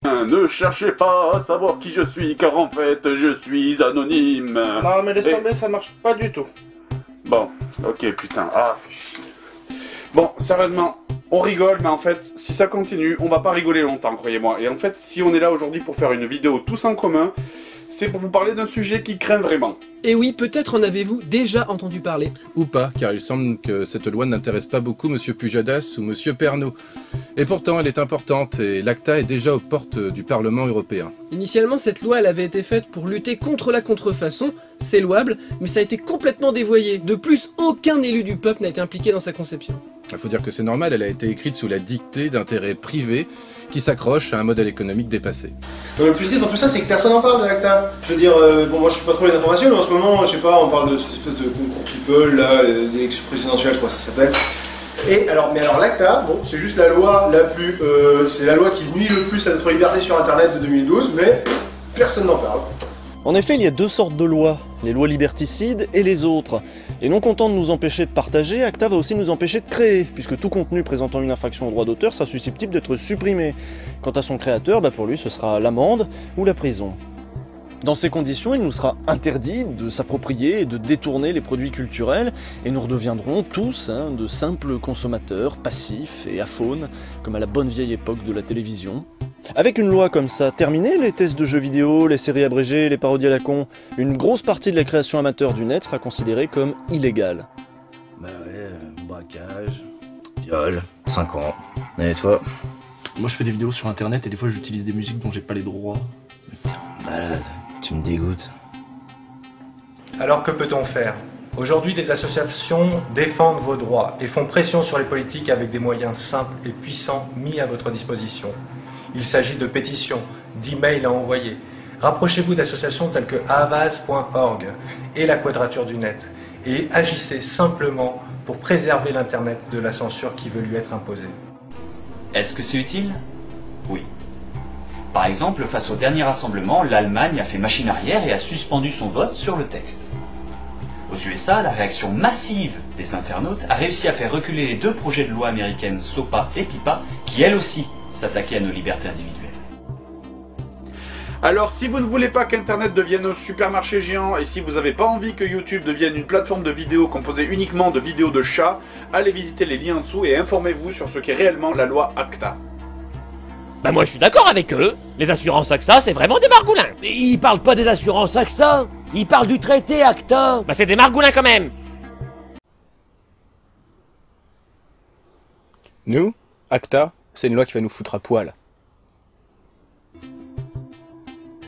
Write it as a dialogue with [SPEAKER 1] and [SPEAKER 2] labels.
[SPEAKER 1] Ne cherchez pas à savoir qui je suis, car en fait, je suis anonyme.
[SPEAKER 2] Non mais laisse tomber, ça marche pas du tout.
[SPEAKER 1] Bon, ok, putain. Ah, fais chier. Bon, sérieusement, on rigole, mais en fait, si ça continue, on va pas rigoler longtemps, croyez-moi. Et en fait, si on est là aujourd'hui pour faire une vidéo tous en commun, c'est pour vous parler d'un sujet qui craint vraiment.
[SPEAKER 3] Et oui, peut-être en avez-vous déjà entendu parler.
[SPEAKER 4] Ou pas, car il semble que cette loi n'intéresse pas beaucoup Monsieur Pujadas ou Monsieur Pernaut. Et pourtant, elle est importante et l'ACTA est déjà aux portes du Parlement européen.
[SPEAKER 3] Initialement, cette loi elle avait été faite pour lutter contre la contrefaçon, c'est louable, mais ça a été complètement dévoyé. De plus, aucun élu du peuple n'a été impliqué dans sa conception.
[SPEAKER 4] Il faut dire que c'est normal, elle a été écrite sous la dictée d'intérêts privés qui s'accrochent à un modèle économique dépassé.
[SPEAKER 5] Donc, le plus triste dans tout ça, c'est que personne n'en parle de l'ACTA. Je veux dire, bon, moi je suis pas trop les informations, mais en ce moment, je sais pas, on parle de cette espèce de concours people, là, des élections présidentielles, je crois que ça s'appelle. Et alors, mais alors l'ACTA, bon, c'est juste la loi la plus, c'est la loi qui nuit le plus à notre liberté sur Internet de 2012, mais personne n'en parle.
[SPEAKER 6] En effet, il y a deux sortes de lois, les lois liberticides et les autres. Et non content de nous empêcher de partager, ACTA va aussi nous empêcher de créer, puisque tout contenu présentant une infraction au droit d'auteur sera susceptible d'être supprimé. Quant à son créateur, pour lui ce sera l'amende ou la prison. Dans ces conditions, il nous sera interdit de s'approprier et de détourner les produits culturels, et nous redeviendrons tous de simples consommateurs passifs et aphones, comme à la bonne vieille époque de la télévision. Avec une loi comme ça, terminée les tests de jeux vidéo, les séries abrégées, les parodies à la con, une grosse partie de la création amateur du net sera considérée comme illégale.
[SPEAKER 7] Bah ouais, braquage, viol, 5 ans. Et toi?
[SPEAKER 8] Moi je fais des vidéos sur internet et des fois j'utilise des musiques dont j'ai pas les droits.
[SPEAKER 7] T'es un malade, tu me dégoûtes.
[SPEAKER 9] Alors que peut-on faire? Aujourd'hui, des associations défendent vos droits et font pression sur les politiques avec des moyens simples et puissants mis à votre disposition. Il s'agit de pétitions, d'emails à envoyer. Rapprochez-vous d'associations telles que Havas.org et la Quadrature du Net et agissez simplement pour préserver l'Internet de la censure qui veut lui être imposée.
[SPEAKER 10] Est-ce que c'est utile? Oui. Par exemple, face au dernier rassemblement, l'Allemagne a fait machine arrière et a suspendu son vote sur le texte. Aux USA, la réaction massive des internautes a réussi à faire reculer les deux projets de loi américaines SOPA et PIPA qui, elles aussi, s'attaquaient à nos libertés individuelles.
[SPEAKER 1] Alors, si vous ne voulez pas qu'Internet devienne un supermarché géant et si vous n'avez pas envie que YouTube devienne une plateforme de vidéos composée uniquement de vidéos de chats, allez visiter les liens en dessous et informez-vous sur ce qu'est réellement la loi ACTA.
[SPEAKER 11] Bah moi je suis d'accord avec eux, les assurances AXA c'est vraiment des margoulins.
[SPEAKER 12] Mais ils parlent pas des assurances AXA, ils parlent du traité ACTA.
[SPEAKER 11] Bah c'est des margoulins quand même.
[SPEAKER 13] Nous, ACTA, c'est une loi qui va nous foutre à poil.